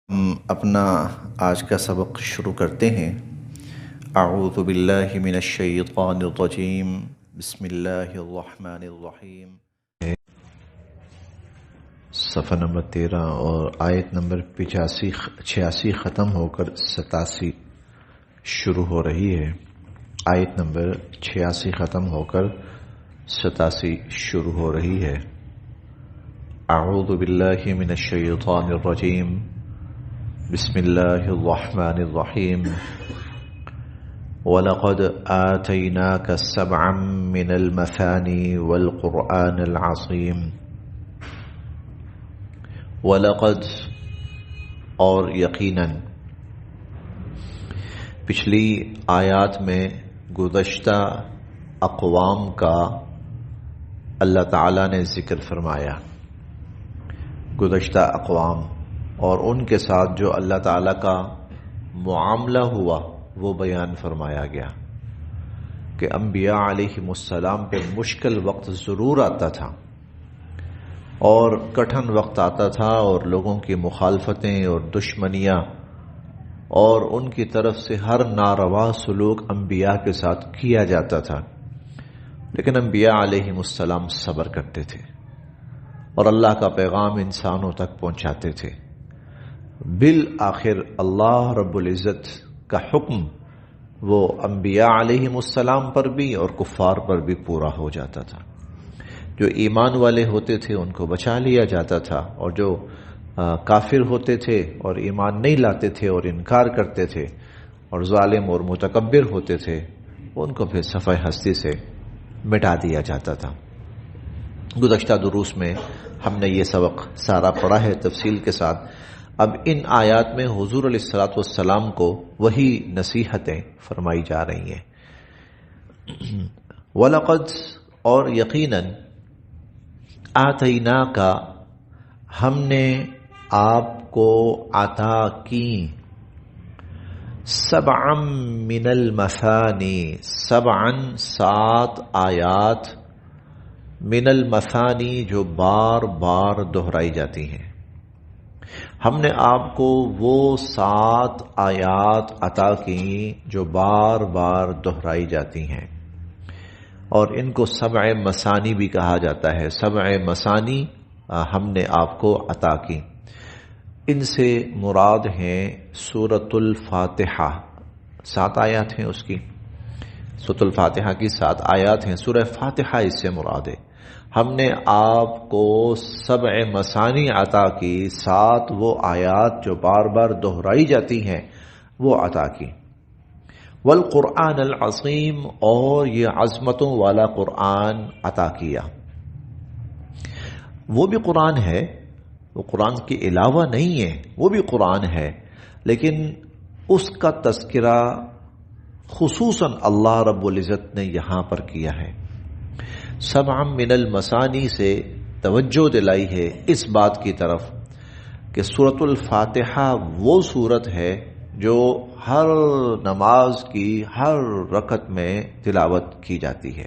ہم اپنا آج کا سبق شروع کرتے ہیں۔ اعوذ باللہ من الشیطان الرجیم، بسم اللہ الرحمن الرحیم۔ صفحہ نمبر 13 اور آیت نمبر 86 ختم ہو کر 87 شروع ہو رہی ہے۔ آیت نمبر 86 ختم ہو کر 87 شروع ہو رہی ہے۔ اعوذ باللہ من الشیطان الرجیم، بسم اللہ الرحمن الرحیم۔ وَلَقَدْ آتَيْنَاكَ سَبْعًا مِّنَ الْمَثَانِي وَالْقُرْآنَ الْعَظِيمِ۔ وَلَقَدْ اور یقیناً، پچھلی آیات میں گزشتہ اقوام کا اللہ تعالیٰ نے ذکر فرمایا، گزشتہ اقوام اور ان کے ساتھ جو اللہ تعالیٰ کا معاملہ ہوا وہ بیان فرمایا گیا کہ انبیاء علیہم السلام پہ مشکل وقت ضرور آتا تھا اور کٹھن وقت آتا تھا، اور لوگوں کی مخالفتیں اور دشمنیاں اور ان کی طرف سے ہر ناروا سلوک انبیاء کے ساتھ کیا جاتا تھا، لیکن انبیاء علیہم السلام صبر کرتے تھے اور اللہ کا پیغام انسانوں تک پہنچاتے تھے۔ بالآخر اللہ رب العزت کا حکم وہ انبیاء علیہم السلام پر بھی اور کفار پر بھی پورا ہو جاتا تھا۔ جو ایمان والے ہوتے تھے ان کو بچا لیا جاتا تھا، اور جو کافر ہوتے تھے اور ایمان نہیں لاتے تھے اور انکار کرتے تھے اور ظالم اور متکبر ہوتے تھے ان کو پھر صفحہ ہستی سے مٹا دیا جاتا تھا۔ گزشتہ دروس میں ہم نے یہ سبق سارا پڑھا ہے تفصیل کے ساتھ۔ اب ان آیات میں حضور علیہ الصلوۃ والسلام کو وہی نصیحتیں فرمائی جا رہی ہیں۔ وَلَقَدْ اور یقیناً، آتَيْنَاكَ ہم نے آپ کو عطا کی، سبعا من المثانی سبعا 7 آیات، من المثانی جو بار بار دہرائی جاتی ہیں۔ ہم نے آپ کو وہ 7 آیات عطا کی جو بار بار دہرائی جاتی ہیں، اور ان کو 7 مثانی بھی کہا جاتا ہے۔ 7 مثانی ہم نے آپ کو عطا کی، ان سے مراد ہیں سورۃ الفاتحہ، 7 آیات ہیں اس کی، سورۃ الفاتحہ کی 7 آیات ہیں، سورہ فاتحہ اس سے مراد ہے۔ ہم نے آپ کو 7 مثانی عطا کی، 7 وہ آیات جو بار بار دہرائی جاتی ہیں وہ عطا کی۔ والقرآن العظیم اور یہ عظمتوں والا قرآن عطا کیا۔ وہ بھی قرآن ہے، وہ قرآن کے علاوہ نہیں ہے، وہ بھی قرآن ہے، لیکن اس کا تذکرہ خصوصاً اللہ رب العزت نے یہاں پر کیا ہے۔ 7 من المثانی سے توجہ دلائی ہے اس بات کی طرف کہ سورۃ الفاتحہ وہ سورت ہے جو ہر نماز کی ہر رکعت میں تلاوت کی جاتی ہے۔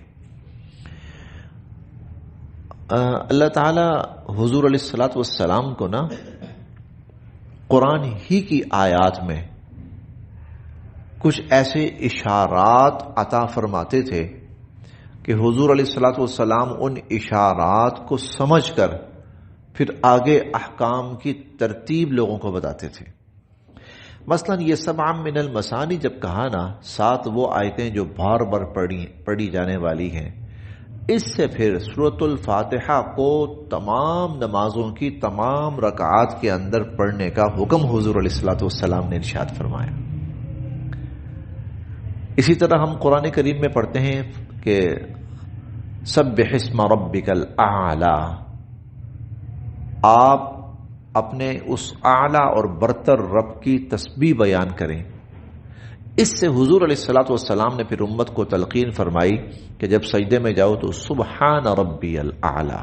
اللہ تعالی حضور علیہ الصلوۃ والسلام کو نا قرآن ہی کی آیات میں کچھ ایسے اشارات عطا فرماتے تھے کہ حضور علیہ الصلوۃ والسلام ان اشارات کو سمجھ کر پھر آگے احکام کی ترتیب لوگوں کو بتاتے تھے۔ مثلا یہ 7 من المثانی جب کہا نا، 7 وہ آیتیں جو بار بار پڑھی جانے والی ہیں، اس سے پھر سورۃ الفاتحہ کو تمام نمازوں کی تمام رکعات کے اندر پڑھنے کا حکم حضور علیہ الصلوۃ والسلام نے ارشاد فرمایا۔ اسی طرح ہم قرآن کریم میں پڑھتے ہیں کہ سبح اسم ربک الاعلی، آپ اپنے اس اعلیٰ اور برتر رب کی تسبیح بیان کریں۔ اس سے حضور علیہ الصلوۃ والسلام نے پھر امت کو تلقین فرمائی کہ جب سجدے میں جاؤ تو سبحان ربی الاعلی،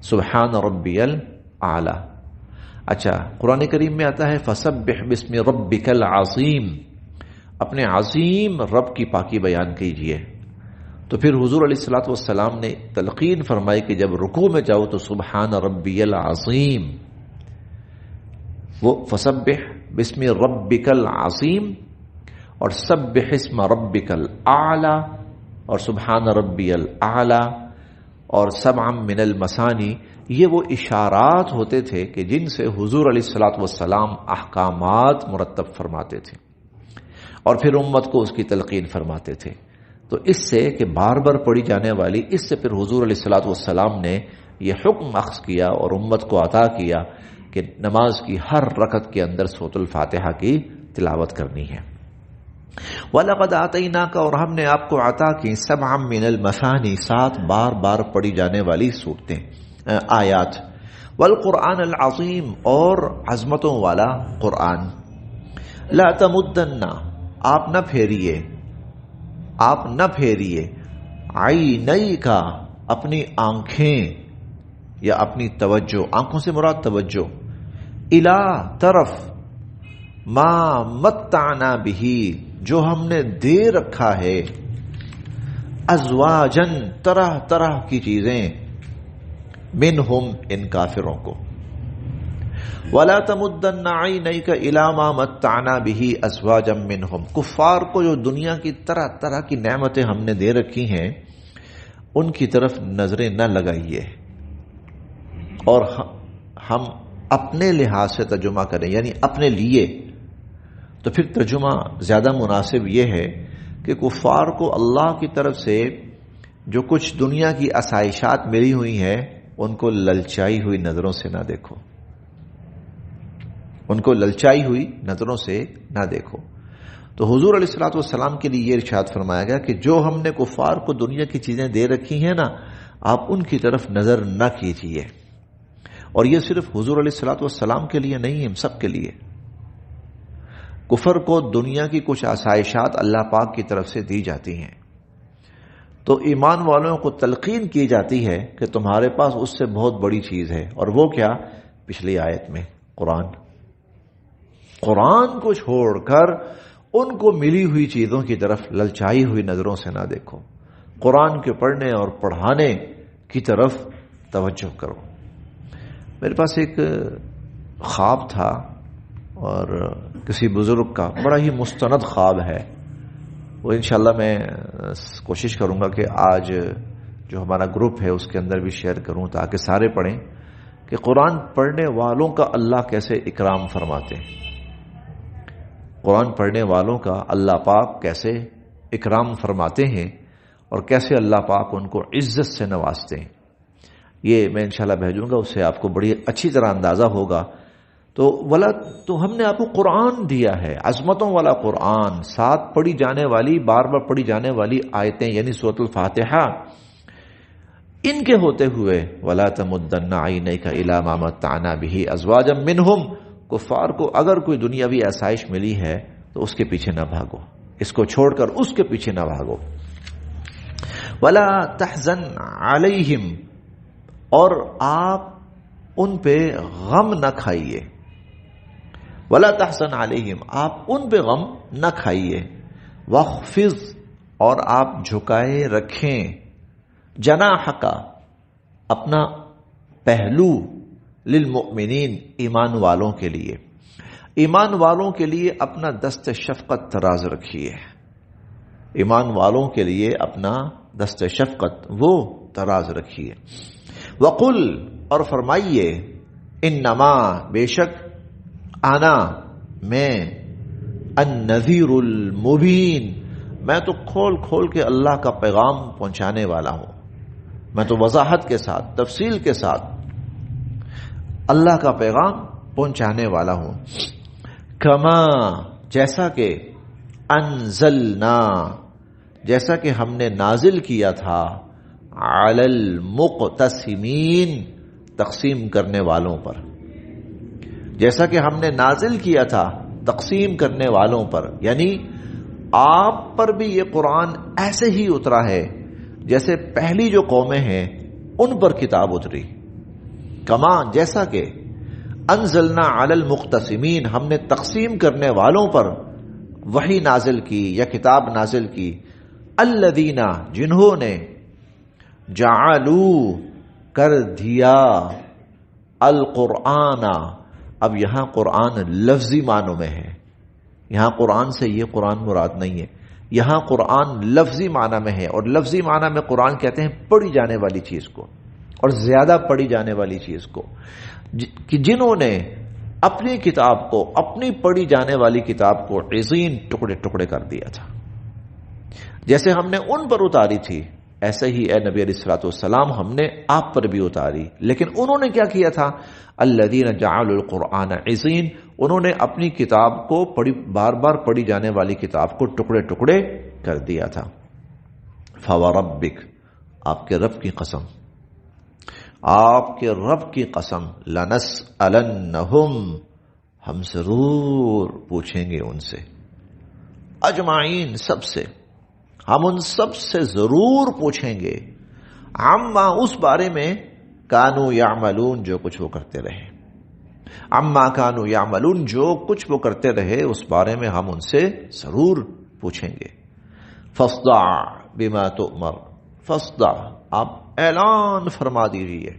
سبحان ربی الاعلی۔ اچھا، قرآن کریم میں آتا ہے فسبح باسم ربک العظیم، اپنے عظیم رب کی پاکی بیان کیجئے۔ تو پھر حضور علیہ الصلوۃ والسلام نے تلقین فرمائی کہ جب رکوع میں جاؤ تو سبحان ربی العظیم۔ وہ فسبح بسم ربک العظیم اور سبح اسم ربک الاعلی اور سبحان ربی الاعلی اور سبعا من المثانی، یہ وہ اشارات ہوتے تھے کہ جن سے حضور علیہ الصلوۃ والسلام احکامات مرتب فرماتے تھے اور پھر امت کو اس کی تلقین فرماتے تھے۔ تو اس سے کہ بار بار پڑھی جانے والی، اس سے پھر حضور علیہ الصلوۃ والسلام نے یہ حکم اخذ کیا اور امت کو عطا کیا کہ نماز کی ہر رکعت کے اندر سورۃ الفاتحہ کی تلاوت کرنی ہے۔ وَلَقَدْ آتَيْنَاكَ، اور ہم نے آپ کو عطا کی، سبعا من المثانی، 7 بار بار پڑھی جانے والی صورتیں، آیات، والقرآن العظیم، اور عظمتوں والا قرآن۔ لا تمدن، آپ نہ پھیریے عینیک، اپنی آنکھیں یا اپنی توجہ، آنکھوں سے مراد توجہ، الی، طرف، ما متعنا بہ، جو ہم نے دے رکھا ہے، ازواجن، طرح طرح کی چیزیں، منہم، ان کافروں کو، ولا تمدن عینیک الی ما متعنا بہ ازواجا منہم، کفار کو جو دنیا کی طرح طرح کی نعمتیں ہم نے دے رکھی ہیں ان کی طرف نظریں نہ لگائیے، اور ہم اپنے لحاظ سے ترجمہ کریں، یعنی اپنے لیے، تو پھر ترجمہ زیادہ مناسب یہ ہے کہ کفار کو اللہ کی طرف سے جو کچھ دنیا کی آسائشات ملی ہوئی ہیں ان کو للچائی ہوئی نظروں سے نہ دیکھو، ان کو للچائی ہوئی نظروں سے نہ دیکھو۔ تو حضور علیہ الصلوۃ والسلام کے لیے یہ ارشاد فرمایا گیا کہ جو ہم نے کفار کو دنیا کی چیزیں دے رکھی ہیں نا، آپ ان کی طرف نظر نہ کیجیے، اور یہ صرف حضور علیہ الصلوۃ والسلام کے لیے نہیں، ہم سب کے لیے۔ کفر کو دنیا کی کچھ آسائشات اللہ پاک کی طرف سے دی جاتی ہیں، تو ایمان والوں کو تلقین کی جاتی ہے کہ تمہارے پاس اس سے بہت بڑی چیز ہے، اور وہ کیا؟ پچھلی آیت میں قرآن کو چھوڑ کر ان کو ملی ہوئی چیزوں کی طرف للچائی ہوئی نظروں سے نہ دیکھو، قرآن کے پڑھنے اور پڑھانے کی طرف توجہ کرو۔ میرے پاس ایک خواب تھا، اور کسی بزرگ کا بڑا ہی مستند خواب ہے، وہ انشاءاللہ میں کوشش کروں گا کہ آج جو ہمارا گروپ ہے اس کے اندر بھی شیئر کروں تاکہ سارے پڑھیں کہ قرآن پڑھنے والوں کا اللہ کیسے اکرام فرماتے ہیں، قرآن پڑھنے والوں کا اللہ پاک کیسے اکرام فرماتے ہیں اور کیسے اللہ پاک ان کو عزت سے نوازتے ہیں۔ یہ میں انشاءاللہ بھیجوں گا، اس سے آپ کو بڑی اچھی طرح اندازہ ہوگا۔ تو ہم نے آپ کو قرآن دیا ہے، عظمتوں والا قرآن، 7 پڑھی جانے والی، بار بار پڑھی جانے والی آیتیں، یعنی سورۃ الفاتحہ، ان کے ہوتے ہوئے وَلَا تَمُدَّنَّ عَيْنَيْكَ إِلَىٰ مَا مَتَّعْنَا بِهِ أَزْوَاجًا مِّنْهُمْ، کفار کو اگر کوئی دنیاوی آسائش ملی ہے تو اس کے پیچھے نہ بھاگو، اس کو چھوڑ کر اس کے پیچھے نہ بھاگو۔ وَلَا تَحْزَنْ عَلَيْهِمْ، اور آپ ان پہ غم نہ کھائیے، وَلَا تَحْزَنْ عَلَيْهِمْ، آپ ان پہ غم نہ کھائیے، وَاخْفِضْ، اور آپ جھکائے رکھیں، جناحک، اپنا پہلو، للمؤمنین، ایمان والوں کے لیے، ایمان والوں کے لیے اپنا دست شفقت دراز رکھیے، ایمان والوں کے لیے اپنا دست شفقت وہ دراز رکھیے۔ وقل، اور فرمائیے، انما، بے شک، انا، میں، النذیر المبین، میں تو کھول کھول کے اللہ کا پیغام پہنچانے والا ہوں، میں تو وضاحت کے ساتھ، تفصیل کے ساتھ اللہ کا پیغام پہنچانے والا ہوں۔ کما، جیسا کہ، انزلنا، جیسا کہ ہم نے نازل کیا تھا، علی المقتسمین، تقسیم کرنے والوں پر، جیسا کہ ہم نے نازل کیا تھا تقسیم کرنے والوں پر، یعنی آپ پر بھی یہ قرآن ایسے ہی اترا ہے جیسے پہلی جو قومیں ہیں ان پر کتاب اتری۔ کما، جیسا کہ، انزلنا علی المقتسمین، ہم نے تقسیم کرنے والوں پر وحی نازل کی یا کتاب نازل کی، الذین، جنہوں نے، جعلوا، کر دیا، القرآن، اب یہاں قرآن لفظی معنوں میں ہے، یہاں قرآن سے یہ قرآن مراد نہیں ہے، یہاں قرآن لفظی معنی میں ہے، اور لفظی معنی میں قرآن کہتے ہیں پڑھی جانے والی چیز کو، اور زیادہ پڑھی جانے والی چیز کو، کہ جنہوں نے اپنی کتاب کو، اپنی پڑھی جانے والی کتاب کو عظیم ٹکڑے ٹکڑے کر دیا تھا، جیسے ہم نے ان پر اتاری تھی ایسے ہی اے نبی علیہ الصلوۃ والسلام ہم نے آپ پر بھی اتاری، لیکن انہوں نے کیا کیا تھا؟ الذین جعلوا القرآن عظیم، انہوں نے اپنی کتاب کو بار بار پڑھی جانے والی کتاب کو ٹکڑے ٹکڑے کر دیا تھا۔ فوربک، آپ کے رب کی قسم، آپ کے رب کی قسم، لنسألنہم، ہم ضرور پوچھیں گے ان سے، اجمعین، سب سے، ہم ان سب سے ضرور پوچھیں گے، عما، اس بارے میں، کانوا یعملون، جو کچھ وہ کرتے رہے، عما کانوا یعملون، جو کچھ وہ کرتے رہے اس بارے میں ہم ان سے ضرور پوچھیں گے۔ فاصدع بما تؤمر، فاصدع، آپ اعلان فرما دیجئے،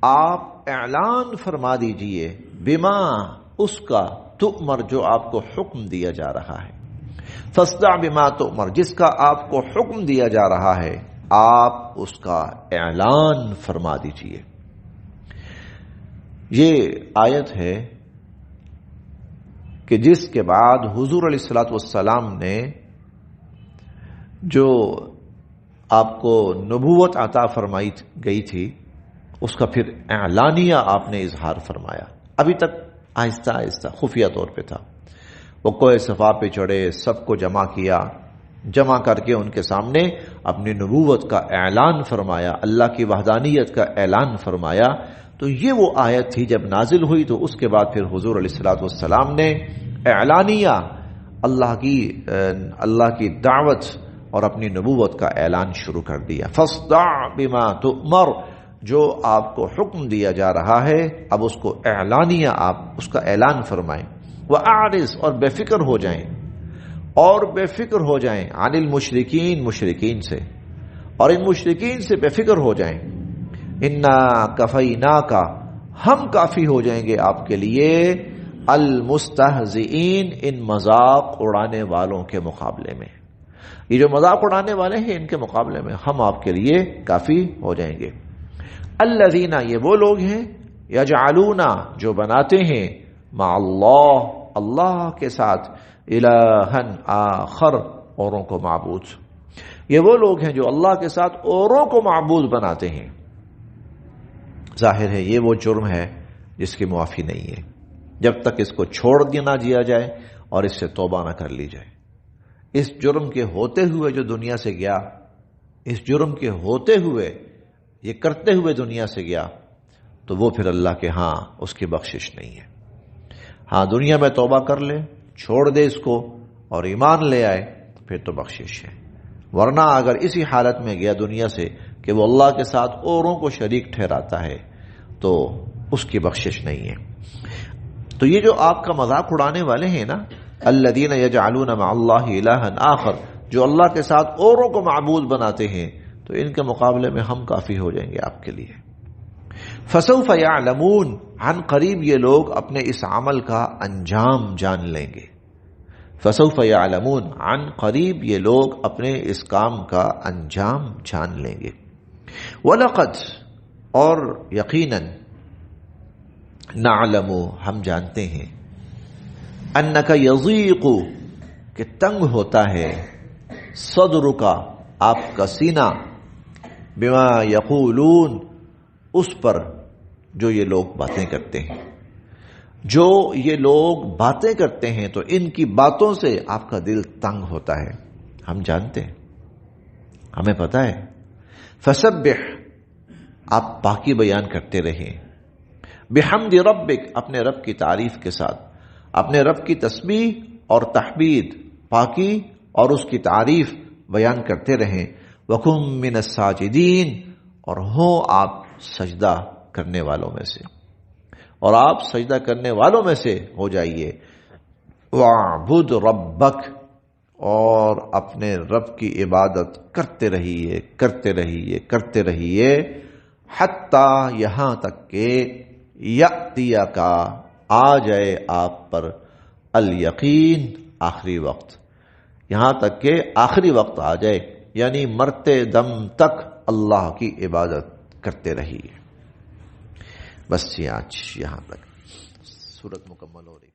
آپ اعلان فرما دیجئے، بما، اس کا، تؤمر، جو آپ کو حکم دیا جا رہا ہے، فاصدع بما تؤمر، جس کا آپ کو حکم دیا جا رہا ہے آپ اس کا اعلان فرما دیجئے۔ یہ آیت ہے کہ جس کے بعد حضور علیہ الصلوۃ والسلام نے جو آپ کو نبوت عطا فرمائی گئی تھی اس کا پھر اعلانیہ آپ نے اظہار فرمایا، ابھی تک آہستہ آہستہ خفیہ طور پہ تھا، وہ کوہ صفا پہ چڑھے، سب کو جمع کیا، جمع کر کے ان کے سامنے اپنی نبوت کا اعلان فرمایا، اللہ کی وحدانیت کا اعلان فرمایا۔ تو یہ وہ آیت تھی جب نازل ہوئی، تو اس کے بعد پھر حضور علیہ الصلوۃ والسلام نے اعلانیہ اللہ کی دعوت اور اپنی نبوت کا اعلان شروع کر دیا۔ فاصدع بما تؤمر، جو آپ کو حکم دیا جا رہا ہے اب اس کو اعلانیہ آپ اس کا اعلان فرمائیں، وَأَعْرِضْ، اور بے فکر ہو جائیں، اور بے فکر ہو جائیں، عن المشرکین، مشرکین سے، اور ان مشرکین سے بے فکر ہو جائیں، انا کفیناک، ہم کافی ہو جائیں گے آپ کے لیے، المستہزئین، ان مذاق اڑانے والوں کے مقابلے میں، یہ جو مذاق اڑانے والے ہیں ان کے مقابلے میں ہم آپ کے لیے کافی ہو جائیں گے۔ الذین، یہ وہ لوگ ہیں، یجعلون، جو بناتے ہیں، مع اللہ، اللہ کے ساتھ، الہا آخر، اوروں کو معبود، یہ وہ لوگ ہیں جو اللہ کے ساتھ اوروں کو معبود بناتے ہیں۔ ظاہر ہے یہ وہ جرم ہے جس کی معافی نہیں ہے جب تک اس کو چھوڑ نہ دیا جائے اور اس سے توبہ نہ کر لی جائے۔ اس جرم کے ہوتے ہوئے جو دنیا سے گیا، اس جرم کے ہوتے ہوئے، یہ کرتے ہوئے دنیا سے گیا، تو وہ پھر اللہ کے ہاں اس کی بخشش نہیں ہے۔ ہاں دنیا میں توبہ کر لے، چھوڑ دے اس کو اور ایمان لے آئے، پھر تو بخشش ہے، ورنہ اگر اسی حالت میں گیا دنیا سے کہ وہ اللہ کے ساتھ اوروں کو شریک ٹھہراتا ہے تو اس کی بخشش نہیں ہے۔ تو یہ جو آپ کا مذاق اڑانے والے ہیں نا، الذین یجعلون مع اللہ الہا آخر، جو اللہ کے ساتھ اوروں کو معبود بناتے ہیں، تو ان کے مقابلے میں ہم کافی ہو جائیں گے آپ کے لیے۔ فسوف یعلمون، عن قریب یہ لوگ اپنے اس عمل کا انجام جان لیں گے۔ فسوف یعلمون، عن قریب یہ لوگ اپنے اس کام کا انجام جان لیں گے۔ وَلَقَدْ، اور یقیناً، نعلم، ہم جانتے ہیں، انک یضیق، کہ تنگ ہوتا ہے، صدرک، آپ کا سینہ، بما یقولون، اس پر جو یہ لوگ باتیں کرتے ہیں، جو یہ لوگ باتیں کرتے ہیں تو ان کی باتوں سے آپ کا دل تنگ ہوتا ہے، ہم جانتے ہیں، ہمیں پتا ہے۔ فسبح، آپ پاکی بیان کرتے رہیں، بحمد ربک، اپنے رب کی تعریف کے ساتھ، اپنے رب کی تسبیح اور تحمید، پاکی اور اس کی تعریف بیان کرتے رہیں، وکن من الساجدین، اور ہوں آپ سجدہ کرنے والوں میں سے، اور آپ سجدہ کرنے والوں میں سے ہو جائیے۔ وَاعْبُدْ رَبَّكَ، اور اپنے رب کی عبادت کرتے رہیے، کرتے رہیے، کرتے رہیے، حتیٰ، یہاں تک کہ یأتیا کا آ جائے آپ پر الیقین آخری وقت، یہاں تک کہ آخری وقت آ جائے، یعنی مرتے دم تک اللہ کی عبادت کرتے رہیے۔ بس آج یہاں تک صورت مکمل ہو رہی۔